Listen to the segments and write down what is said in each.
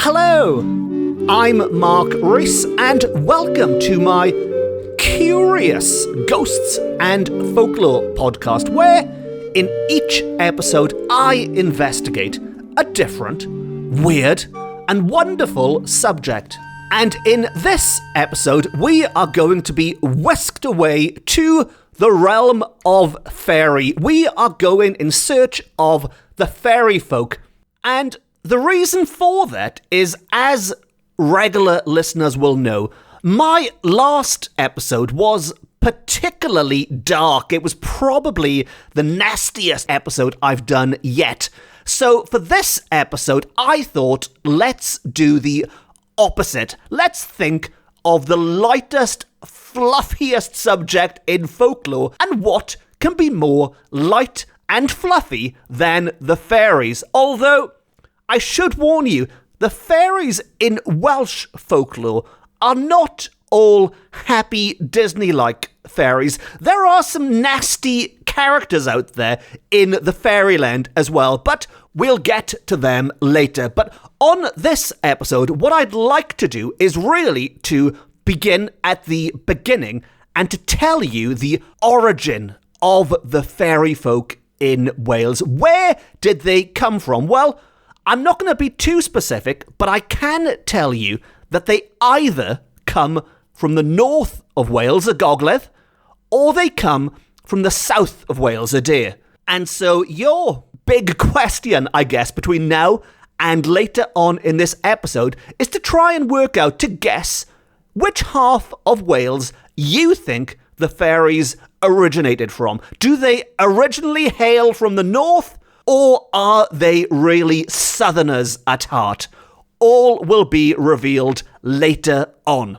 Hello, I'm Mark Rees, and welcome to my Curious Ghosts and Folklore podcast, where in each episode I investigate a different, weird, and wonderful subject. And in this episode, we are going to be whisked away to the Realm of Faerie. We are going in search of the fairy folk, and the reason for that is, as regular listeners will know, my last episode was particularly dark. It was probably the nastiest episode I've done yet. So for this episode, I thought, let's do the opposite. Let's think of the lightest, fluffiest subject in folklore, and what can be more light and fluffy than the fairies. Although, I should warn you, the fairies in Welsh folklore are not all happy Disney-like fairies. There are some nasty characters out there in the fairyland as well, but we'll get to them later. But on this episode, what I'd like to do is really to begin at the beginning and to tell you the origin of the fairy folk in Wales. Where did they come from? Well, I'm not going to be too specific, but I can tell you that they either come from the north of Wales, y Gogledd, or they come from the south of Wales, y Dear. And so your big question, I guess, between now and later on in this episode is to try and work out, to guess, which half of Wales you think the fairies originated from. Do they originally hail from the north, or are they really southerners at heart? All will be revealed later on.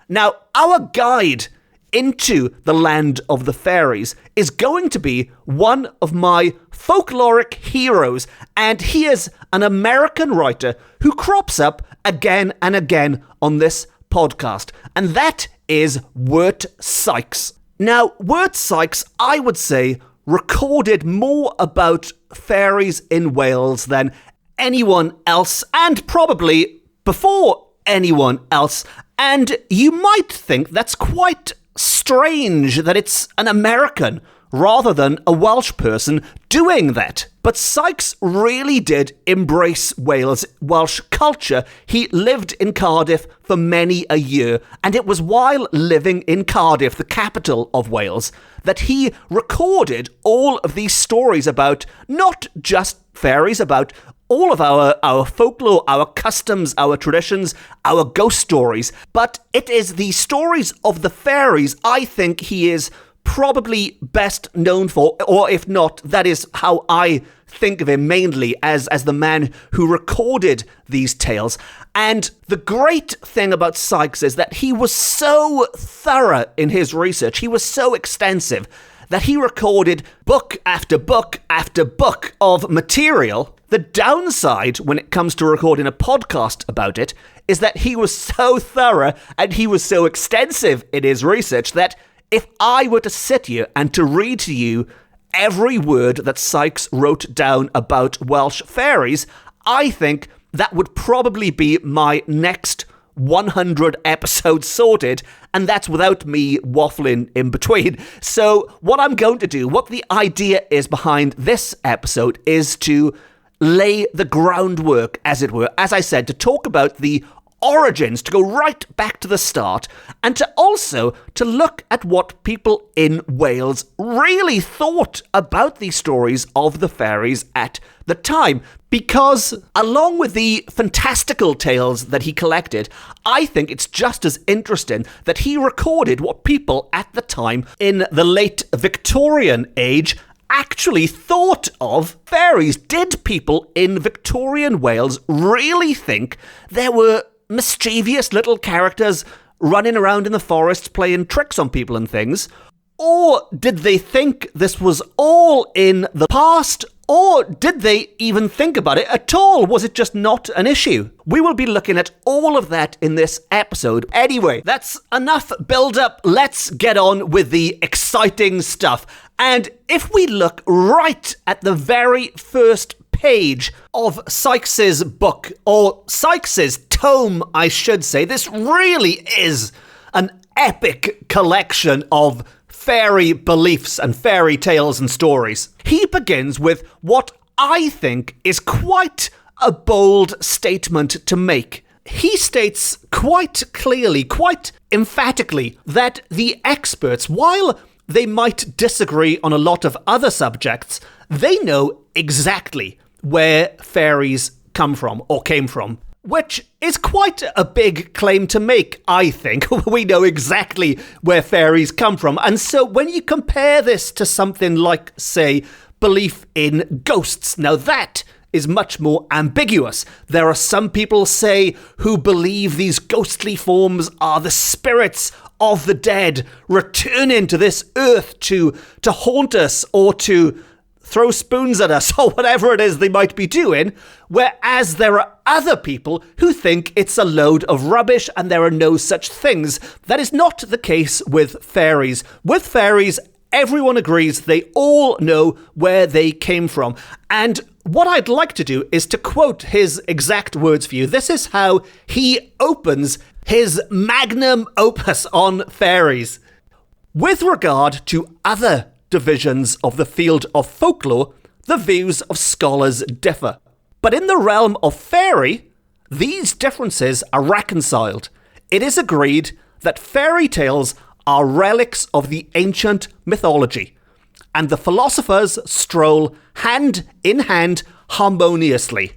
Now, our guide into the land of the fairies is going to be one of my folkloric heroes, and he is an American writer who crops up again and again on this podcast, and that is Wirt Sykes. Now, Wirt Sykes, I would say, recorded more about fairies in Wales than anyone else, and probably before anyone else. And you might think that's quite strange that it's an American rather than a Welsh person doing that. But Sykes really did embrace Welsh culture. He lived in Cardiff for many a year, and it was while living in Cardiff, the capital of Wales, that he recorded all of these stories about not just fairies, about all of our folklore, our customs, our traditions, our ghost stories. But it is the stories of the fairies I think he is probably best known for, or if not, that is how I think of him mainly, as the man who recorded these tales. And the great thing about Sykes is that he was so thorough in his research, he was so extensive, that he recorded book after book after book of material. The downside when it comes to recording a podcast about it is that he was so thorough and he was so extensive in his research that if I were to sit here and to read to you every word that Sykes wrote down about Welsh fairies, I think that would probably be my next 100 episodes sorted, and that's without me waffling in between. So what I'm going to do, what the idea is behind this episode, is to lay the groundwork, as it were, as I said, to talk about the origins, to go right back to the start, and to also to look at what people in Wales really thought about these stories of the fairies at the time. Because along with the fantastical tales that he collected, I think it's just as interesting that he recorded what people at the time in the late Victorian age actually thought of fairies. Did people in Victorian Wales really think there were mischievous little characters running around in the forest playing tricks on people and things? Or did they think this was all in the past? Or did they even think about it at all? Was it just not an issue? We will be looking at all of that in this episode. Anyway, that's enough build-up. Let's get on with the exciting stuff. And if we look right at the very first page of Sykes's book, or Sykes's tome, I should say. This really is an epic collection of fairy beliefs and fairy tales and stories. He begins with what I think is quite a bold statement to make. He states quite clearly, quite emphatically, that the experts, while they might disagree on a lot of other subjects, they know exactly where fairies come from or came from. Which is quite a big claim to make, I think. We know exactly where fairies come from. And so when you compare this to something like, say, belief in ghosts, now that is much more ambiguous. There are some people, say, who believe these ghostly forms are the spirits of the dead returning to this earth to haunt us or to throw spoons at us or whatever it is they might be doing, whereas there are other people who think it's a load of rubbish and there are no such things. That is not the case with fairies. With fairies, everyone agrees they all know where they came from. And what I'd like to do is to quote his exact words for you. This is how he opens his magnum opus on fairies. With regard to other divisions of the field of folklore, the views of scholars differ. But in the realm of fairy, these differences are reconciled. It is agreed that fairy tales are relics of the ancient mythology, and the philosophers stroll hand in hand harmoniously.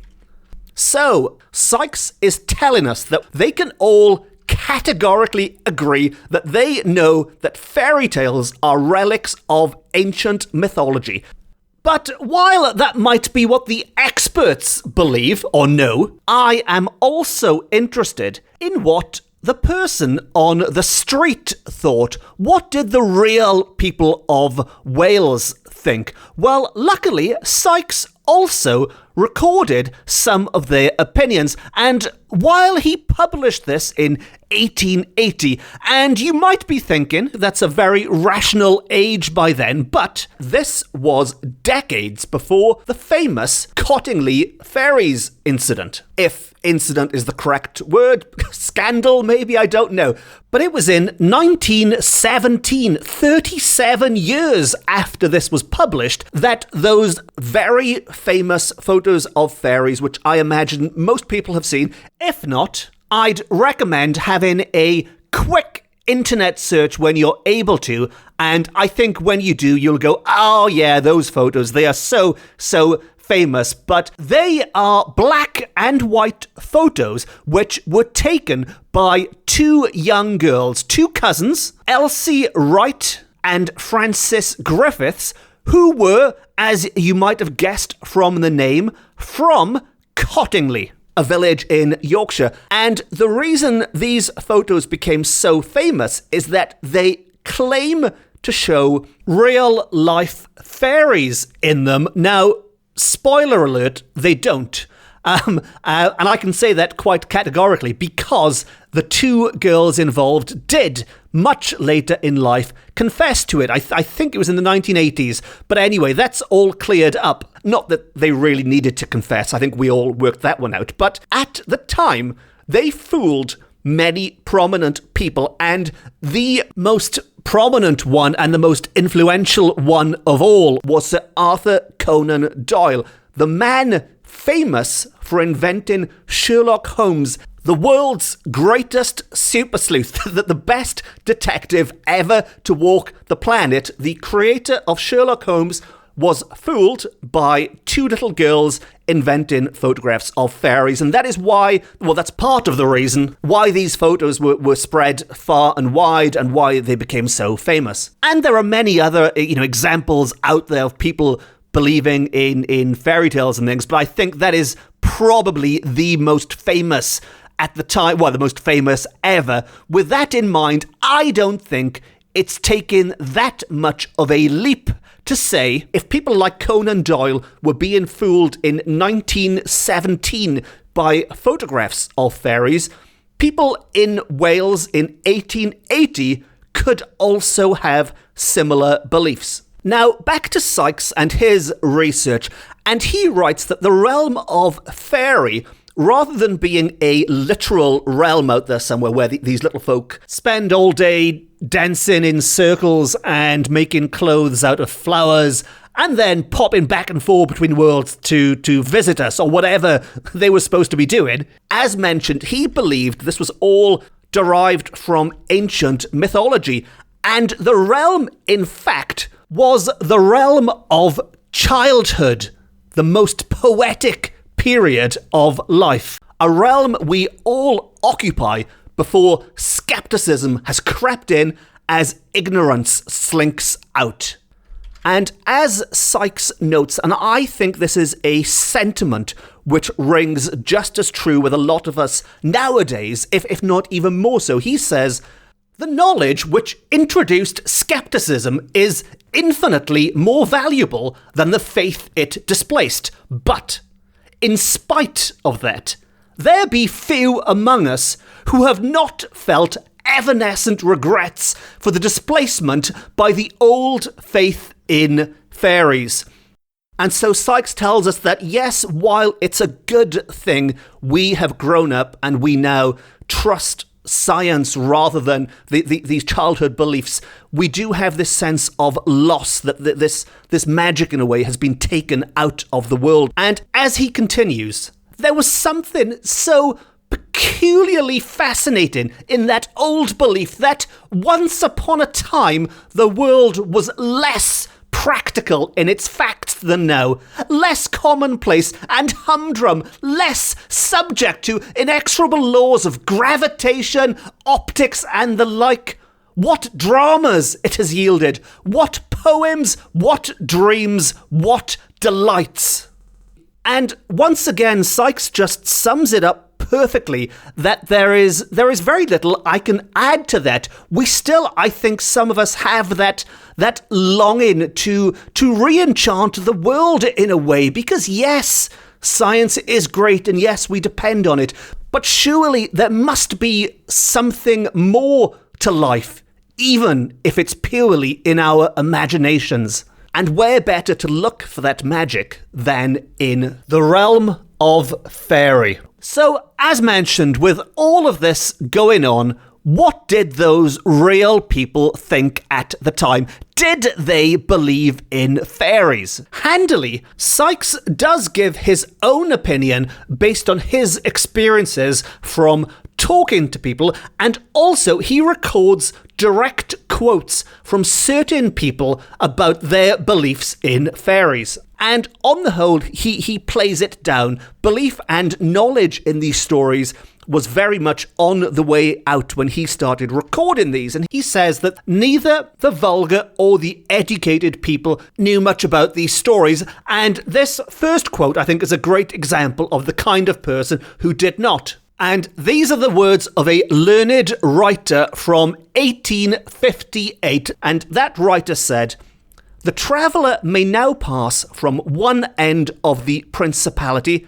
So, Sykes is telling us that they can all categorically agree that they know that fairy tales are relics of ancient mythology. But while that might be what the experts believe or know, I am also interested in what the person on the street thought. What did the real people of Wales think? Well, luckily, Sykes also recorded some of their opinions, and while he published this in 1880, and you might be thinking that's a very rational age by then, but this was decades before the famous Cottingley Fairies incident. If incident is the correct word, scandal maybe, I don't know. But it was in 1917, 37 years after this was published, that those very famous photos of fairies, which I imagine most people have seen, if not, I'd recommend having a quick internet search when you're able to, and I think when you do, you'll go, oh yeah, those photos, they are so famous. But they are black and white photos which were taken by two young girls, two cousins, Elsie Wright and Frances Griffiths, who were, as you might have guessed from the name, from Cottingley, a village in Yorkshire. And the reason these photos became so famous is that they claim to show real-life fairies in them. Now, spoiler alert, they don't. And I can say that quite categorically because the two girls involved did, much later in life, confess to it. I think it was in the 1980s. But anyway, that's all cleared up. Not that they really needed to confess. I think we all worked that one out. But at the time, they fooled many prominent people. And the most prominent one and the most influential one of all was Sir Arthur Conan Doyle, the man famous for inventing Sherlock Holmes, the world's greatest super sleuth, the best detective ever to walk the planet. The creator of Sherlock Holmes was fooled by two little girls inventing photographs of fairies. And that is why, well, that's part of the reason why these photos were spread far and wide and why they became so famous. And there are many other, examples out there of people believing in fairy tales and things, but I think that is probably the most famous at the time, well, the most famous ever. With that in mind, I don't think it's taken that much of a leap to say if people like Conan Doyle were being fooled in 1917 by photographs of fairies, people in Wales in 1880 could also have similar beliefs. Now, back to Sykes and his research, And he writes that the realm of Faerie, rather than being a literal realm out there somewhere where these little folk spend all day dancing in circles and making clothes out of flowers and then popping back and forth between worlds to visit us or whatever they were supposed to be doing, as mentioned, he believed this was all derived from ancient mythology. And the realm, in fact, was the realm of childhood, the most poetic period of life, a realm we all occupy before skepticism has crept in as ignorance slinks out. And as Sykes notes, and I think this is a sentiment which rings just as true with a lot of us nowadays, if not even more so, he says, the knowledge which introduced skepticism is infinitely more valuable than the faith it displaced. But in spite of that, there be few among us who have not felt evanescent regrets for the displacement by the old faith in fairies. And so Sykes tells us that yes, while it's a good thing we have grown up and we now trust science rather than these childhood beliefs, we do have this sense of loss, that this magic in a way has been taken out of the world. And as he continues, there was something so peculiarly fascinating in that old belief that once upon a time the world was less practical in its facts than now, less commonplace and humdrum, less subject to inexorable laws of gravitation, optics, and the like. What dramas it has yielded, what poems, what dreams, what delights. And once again, Sykes just sums it up perfectly, that there is very little I can add to that. We still, I think some of us have that longing to re-enchant the world in a way, because yes, science is great and yes, we depend on it, but surely there must be something more to life, even if it's purely in our imaginations. And where better to look for that magic than in the realm of Faerie? So, as mentioned, with all of this going on, what did those real people think at the time? Did they believe in fairies? Handily, Sykes does give his own opinion based on his experiences from talking to people, and also he records direct quotes from certain people about their beliefs in fairies. And on the whole, he plays it down. Belief and knowledge in these stories was very much on the way out when he started recording these. And he says that neither the vulgar or the educated people knew much about these stories. And this first quote, I think, is a great example of the kind of person who did not. And these are the words of a learned writer from 1858. And that writer said, "The traveller may now pass from one end of the principality,"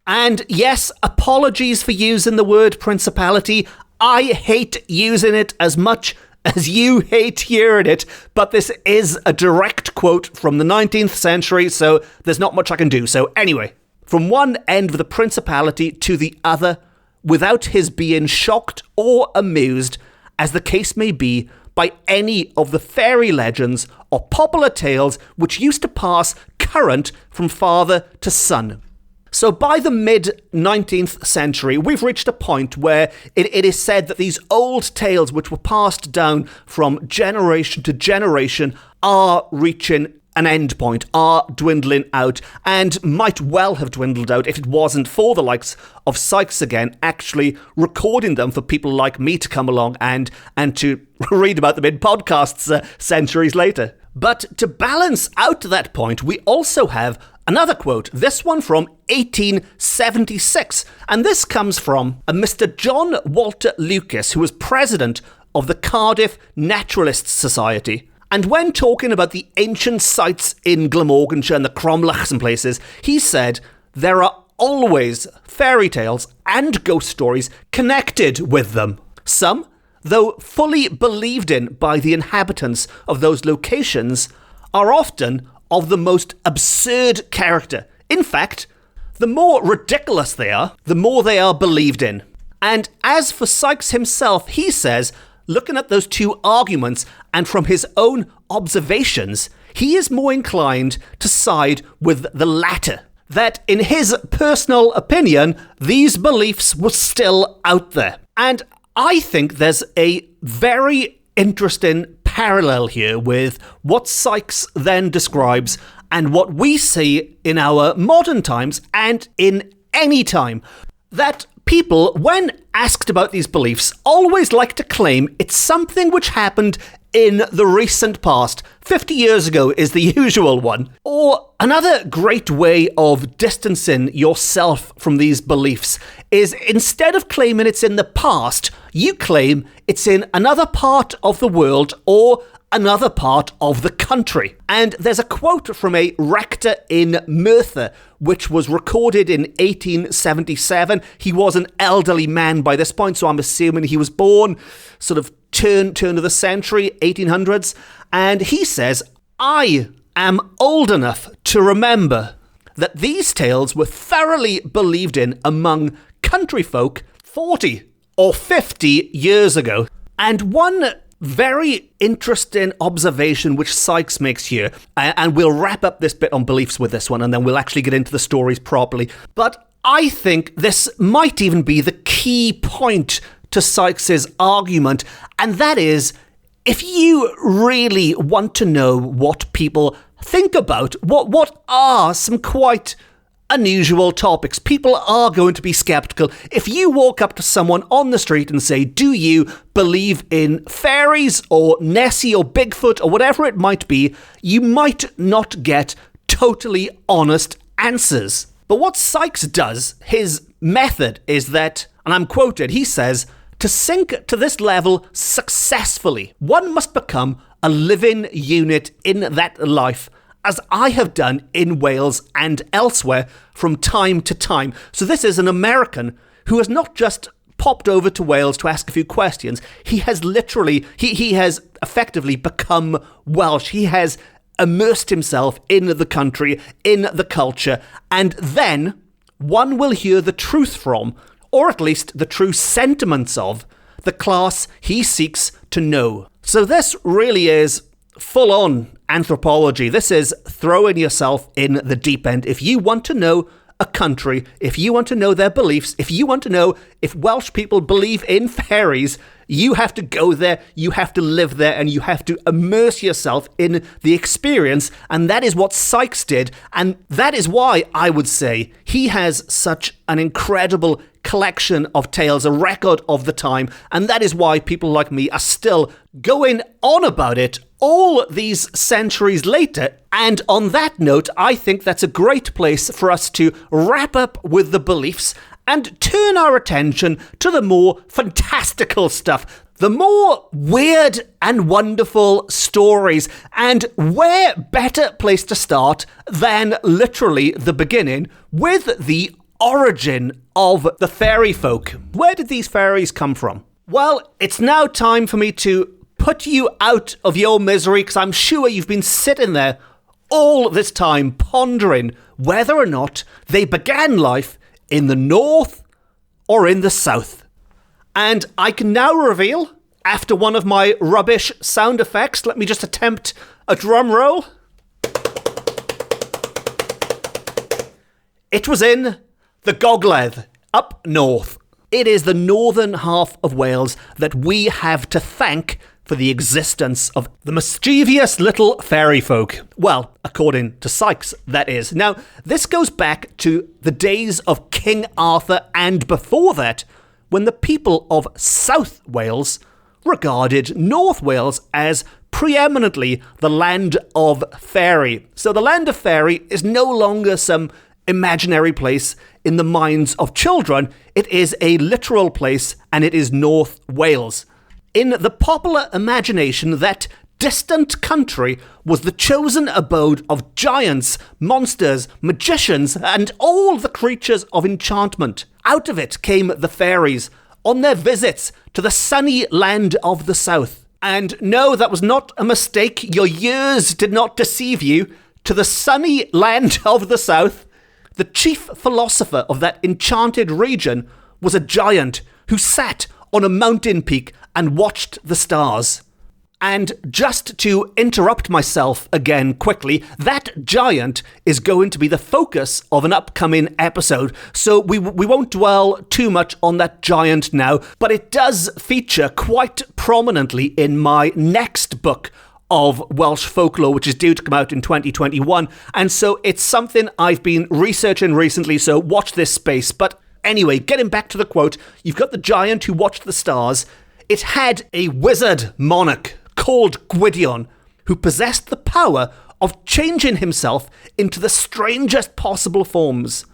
and yes, apologies for using the word principality. I hate using it as much as you hate hearing it, but this is a direct quote from the 19th century, so there's not much I can do. So anyway, from one end of the principality to the other, without his being shocked or amused, as the case may be, by any of the fairy legends or popular tales which used to pass current from father to son. So by the mid-19th century, we've reached a point where it is said that these old tales which were passed down from generation to generation are reaching an end point, are dwindling out, and might well have dwindled out if it wasn't for the likes of Sykes again actually recording them for people like me to come along and to read about them in podcasts centuries later. But to balance out that point, we also have another quote, this one from 1876, and this comes from a Mr. John Walter Lucas, who was president of the Cardiff Naturalists Society. And when talking about the ancient sites in Glamorganshire and the Cromlechs and places, he said, there are always fairy tales and ghost stories connected with them. Some, though fully believed in by the inhabitants of those locations, are often of the most absurd character, In fact, the more ridiculous they are, the more they are believed in. And as for Sykes himself, he says, looking at those two arguments and from his own observations, he is more inclined to side with the latter. That in his personal opinion, these beliefs were still out there. And I think there's a very interesting parallel here with what Sykes then describes and what we see in our modern times and in any time. That people, when asked about these beliefs, always like to claim it's something which happened in the recent past. 50 years ago is the usual one. Or another great way of distancing yourself from these beliefs is instead of claiming it's in the past, you claim it's in another part of the world or another part of the country. And there's a quote from a rector in Merthyr, which was recorded in 1877. He was an elderly man by this point, so I'm assuming he was born sort of turn of the century, 1800s. And he says, "I am old enough to remember that these tales were thoroughly believed in among country folk 40 or 50 years ago." And one very interesting observation which Sykes makes here, and we'll wrap up this bit on beliefs with this one, and then we'll actually get into the stories properly. But I think this might even be the key point to Sykes's argument, and that is, if you really want to know what people think about, what are some quite unusual topics, people are going to be skeptical. If you walk up to someone on the street and say, "Do you believe in fairies or Nessie or Bigfoot or whatever it might be?" you might not get totally honest answers. But what Sykes does, his method is that, and I'm quoted, he says, "To sink to this level successfully, one must become a living unit in that life, as I have done in Wales and elsewhere from time to time." So this is an American who has not just popped over to Wales to ask a few questions. He has literally, he has effectively become Welsh. He has immersed himself in the country, in the culture, and then one will hear the truth from, or at least the true sentiments of, the class he seeks to know. So this really is full-on anthropology. This is throwing yourself in the deep end. If you want to know a country, if you want to know their beliefs, if you want to know if Welsh people believe in fairies, you have to go there, you have to live there, and you have to immerse yourself in the experience. And that is what Sykes did. And that is why I would say he has such an incredible collection of tales, a record of the time. And that is why people like me are still going on about it all these centuries later. And on that note, I think that's a great place for us to wrap up with the beliefs and turn our attention to the more fantastical stuff, the more weird and wonderful stories. And where better place to start than literally the beginning with the origin of the fairy folk. Where did these fairies come from? Well, it's now time for me to put you out of your misery, because I'm sure you've been sitting there all this time pondering whether or not they began life in the north or in the south. And I can now reveal, after one of my rubbish sound effects, let me just attempt a drum roll. It was in the Gogledd, up north. It is the northern half of Wales that we have to thank for the existence of the mischievous little fairy folk. Well, according to Sykes, that is. Now, this goes back to the days of King Arthur and before that, when the people of South Wales regarded North Wales as preeminently the land of fairy. So the land of fairy is no longer some imaginary place in the minds of children. It is a literal place, and it is North Wales. In the popular imagination, that distant country was the chosen abode of giants, monsters, magicians, and all the creatures of enchantment. Out of it came the fairies on their visits to the sunny land of the south. And no, that was not a mistake. Your ears did not deceive you. To the sunny land of the south, the chief philosopher of that enchanted region was a giant who sat on a mountain peak and watched the stars. And just to interrupt myself again quickly, that giant is going to be the focus of an upcoming episode, so we won't dwell too much on that giant now, but it does feature quite prominently in my next book of Welsh folklore, which is due to come out in 2021, and so it's something I've been researching recently, so watch this space. But anyway, getting back to the quote, you've got the giant who watched the stars. It had a wizard monarch called Gwydion, who possessed the power of changing himself into the strangest possible forms.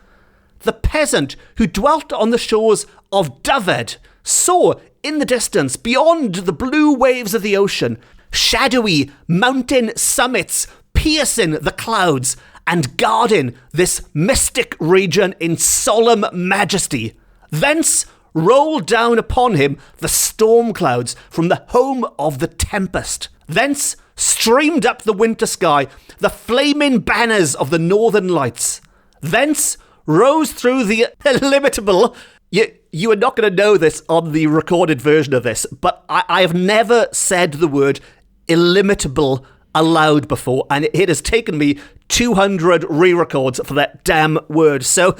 The peasant who dwelt on the shores of Dyfed saw in the distance, beyond the blue waves of the ocean, shadowy mountain summits piercing the clouds and guarding this mystic region in solemn majesty. Thence rolled down upon him the storm clouds from the home of the tempest. Thence streamed up the winter sky the flaming banners of the northern lights. Thence rose through the illimitable... You are not going to know this on the recorded version of this, but I have never said the word illimitable aloud before, and it has taken me 200 re-records for that damn word. So...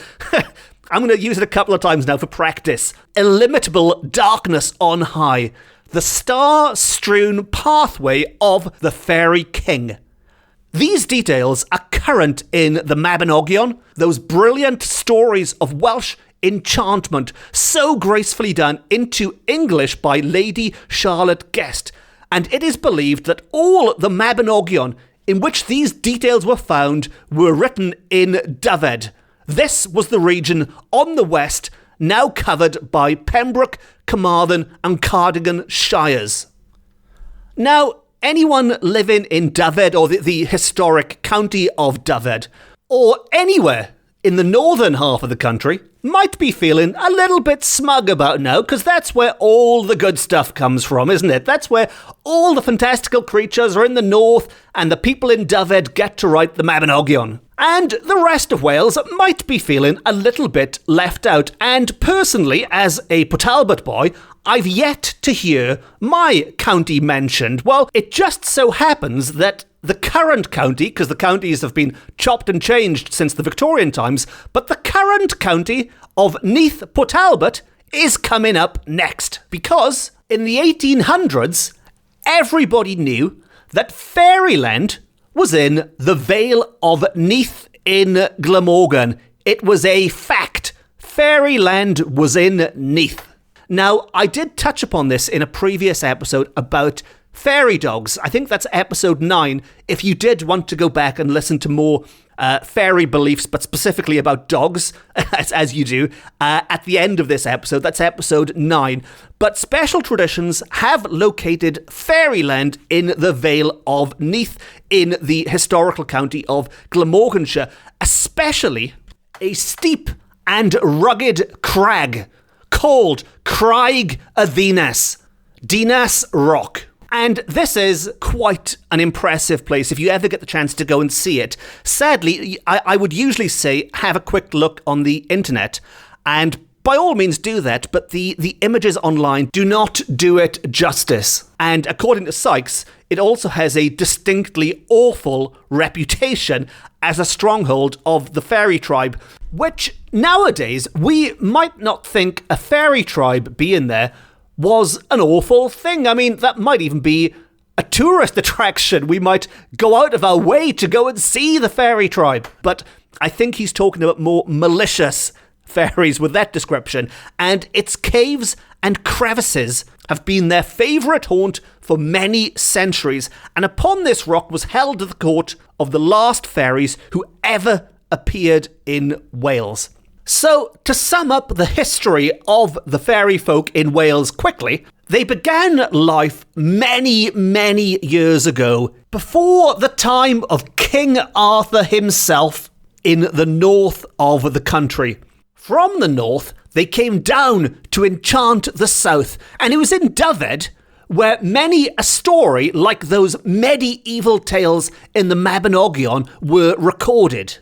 I'm going to use it a couple of times now for practice. Illimitable darkness on high. The star-strewn pathway of the fairy king. These details are current in the Mabinogion, those brilliant stories of Welsh enchantment, so gracefully done into English by Lady Charlotte Guest. And it is believed that all the Mabinogion in which these details were found were written in Dyfed. This was the region on the west, now covered by Pembroke, Carmarthen and Cardigan shires. Now, anyone living in Dyfed, or the historic county of Dyfed, or anywhere in the northern half of the country, might be feeling a little bit smug about now, because that's where all the good stuff comes from, isn't it? That's where all the fantastical creatures are in the north, and the people in Dyfed get to write the Mabinogion. And the rest of Wales might be feeling a little bit left out. And personally, as a Port Talbot boy, I've yet to hear my county mentioned. Well, it just so happens that the current county, because the counties have been chopped and changed since the Victorian times, but the current county of Neath Port Talbot is coming up next. Because in the 1800s, everybody knew that fairyland was in the Vale of Neath in Glamorgan. It was a fact. Fairyland was in Neath. Now, I did touch upon this in a previous episode about fairy dogs. I think that's episode 9. If you did want to go back and listen to more fairy beliefs, but specifically about dogs, as you do, at the end of this episode, that's episode 9. But special traditions have located fairyland in the Vale of Neath in the historical county of Glamorganshire, especially a steep and rugged crag called Craig y Ddinas, Dinas Rock. And this is quite an impressive place if you ever get the chance to go and see it. Sadly, I would usually say have a quick look on the internet, and by all means do that, but the images online do not do it justice. And according to Sykes, it also has a distinctly awful reputation as a stronghold of the fairy tribe, which nowadays we might not think a fairy tribe being there was an awful thing. I mean, that might even be a tourist attraction. We might go out of our way to go and see the fairy tribe. But I think he's talking about more malicious fairies with that description. And its caves and crevices have been their favourite haunt for many centuries. And upon this rock was held the court of the last fairies who ever appeared in Wales. So, to sum up the history of the fairy folk in Wales quickly, they began life many, many years ago, before the time of King Arthur himself in the north of the country. From the north, they came down to enchant the south, and it was in Dyfed where many a story like those medieval tales in the Mabinogion were recorded.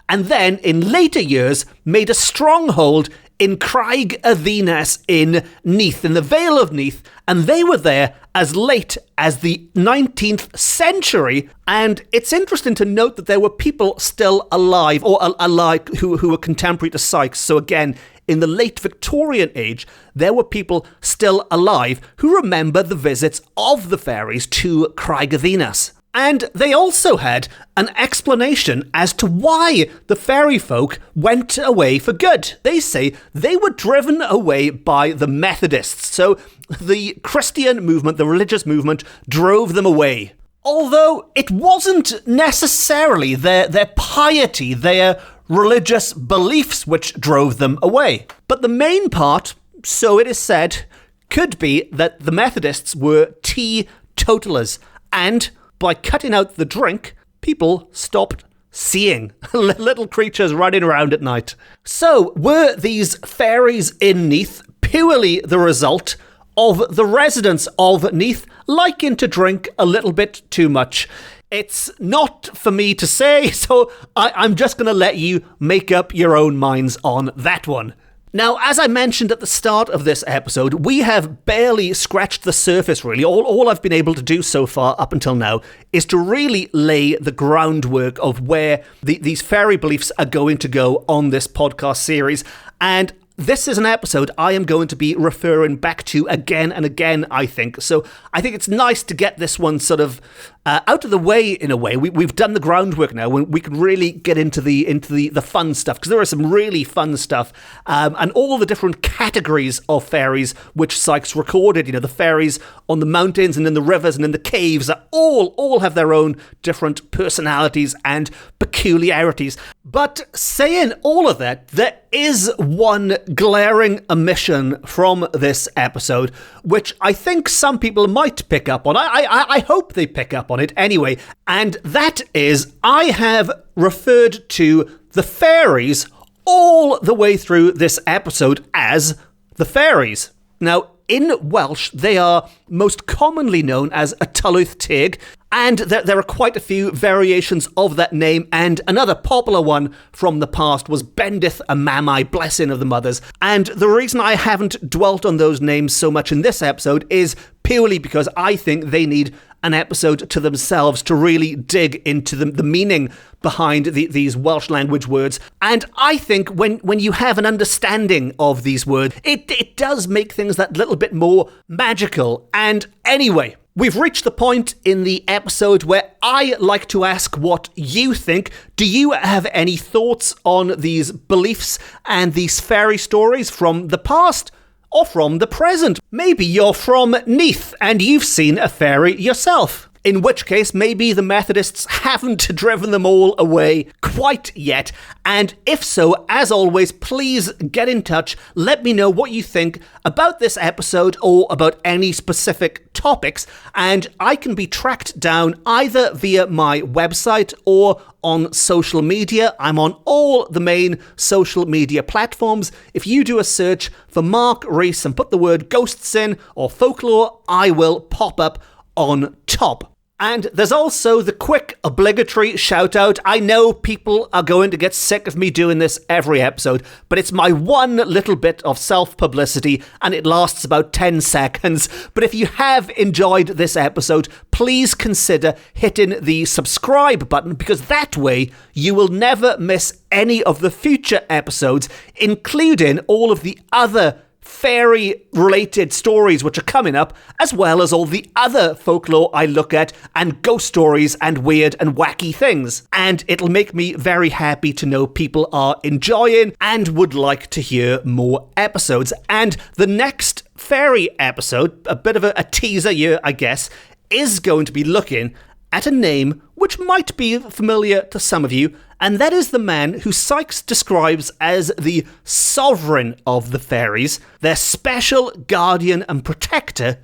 and then in later years made a stronghold in Craig y Ddinas in Neath, in the Vale of Neath, and they were there as late as the 19th century. And it's interesting to note that there were people still alive, or alive, who were contemporary to Sykes. So again, in the late Victorian age, there were people still alive who remember the visits of the fairies to Craig y Ddinas. And they also had an explanation as to why the fairy folk went away for good. They say they were driven away by the Methodists. So the Christian movement, the religious movement, drove them away. Although it wasn't necessarily their piety, their religious beliefs which drove them away. But the main part, so it is said, could be that the Methodists were teetotalers, and by cutting out the drink, people stopped seeing little creatures running around at night. So, were these fairies in Neath purely the result of the residents of Neath liking to drink a little bit too much? It's not for me to say, so I'm just going to let you make up your own minds on that one. Now, as I mentioned at the start of this episode, we have barely scratched the surface, really. All I've been able to do so far up until now is to really lay the groundwork of where these fairy beliefs are going to go on this podcast series. And this is an episode I am going to be referring back to again and again, I think. So I think it's nice to get this one sort of out of the way in a way. We've done the groundwork now. We can really get into the fun stuff, because there is some really fun stuff, and all the different categories of fairies which Sykes recorded. You know, the fairies on the mountains and in the rivers and in the caves that all have their own different personalities and peculiarities. But saying all of that, there is one glaring omission from this episode, which I think some people might pick up on. I hope they pick up on it anyway, and that is I have referred to the fairies all the way through this episode as the fairies. Now, in Welsh, they are most commonly known as a tylwyth teg, and there are quite a few variations of that name, and another popular one from the past was Bendith a Mamau, blessing of the mothers. And the reason I haven't dwelt on those names so much in this episode is purely because I think they need an episode to themselves to really dig into the meaning behind these Welsh language words. And I think when you have an understanding of these words, it does make things that little bit more magical. And anyway, we've reached the point in the episode where I like to ask what you think. Do you have any thoughts on these beliefs and these fairy stories from the past or from the present? Maybe you're from Neath and you've seen a fairy yourself. In which case, maybe the Methodists haven't driven them all away quite yet. And if so, as always, please get in touch. Let me know what you think about this episode or about any specific topics. And I can be tracked down either via my website or on social media. I'm on all the main social media platforms. If you do a search for Mark Rees and put the word ghosts in or folklore, I will pop up on top. And there's also the quick obligatory shout out. I know people are going to get sick of me doing this every episode, but it's my one little bit of self-publicity and it lasts about 10 seconds. But if you have enjoyed this episode, please consider hitting the subscribe button, because that way you will never miss any of the future episodes, including all of the other fairy-related stories which are coming up, as well as all the other folklore I look at, and ghost stories and weird and wacky things. And it'll make me very happy to know people are enjoying and would like to hear more episodes. And the next fairy episode, a bit of a teaser here, I guess, is going to be looking at a name which might be familiar to some of you, and that is the man who Sykes describes as the sovereign of the fairies, their special guardian and protector,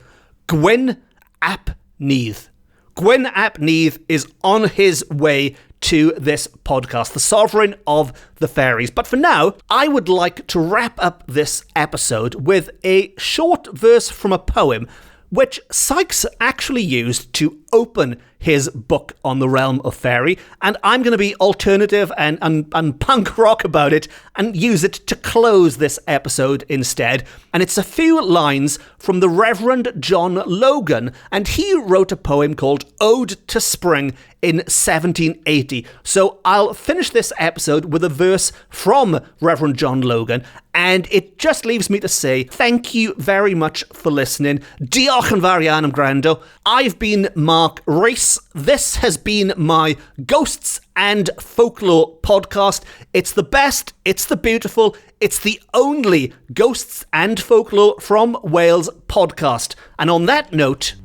Gwyn ap Nudd. Gwyn ap Nudd is on his way to this podcast, the sovereign of the fairies. But for now, I would like to wrap up this episode with a short verse from a poem which Sykes actually used to open his book on the Realm of Faerie, and I'm going to be alternative and punk rock about it and use it to close this episode instead. And it's a few lines from the Reverend John Logan, and he wrote a poem called Ode to Spring in 1780. So I'll finish this episode with a verse from Reverend John Logan, and it just leaves me to say thank you very much for listening. Diolch yn fawr iawn am gwrando. I've been Mark Rees. This has been my Ghosts and Folklore podcast. It's the best, it's the beautiful, it's the only Ghosts and Folklore from Wales podcast. And on that note,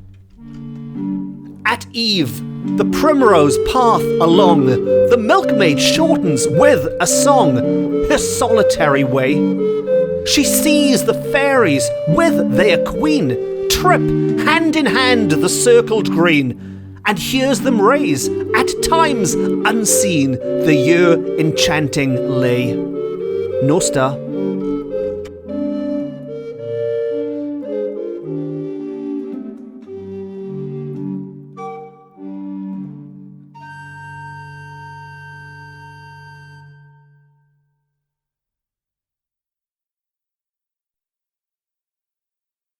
at eve, the primrose path along, the milkmaid shortens with a song her solitary way. She sees the fairies with their queen trip hand in hand the circled green, and hears them raise, at times unseen, the year enchanting lay. Nosta.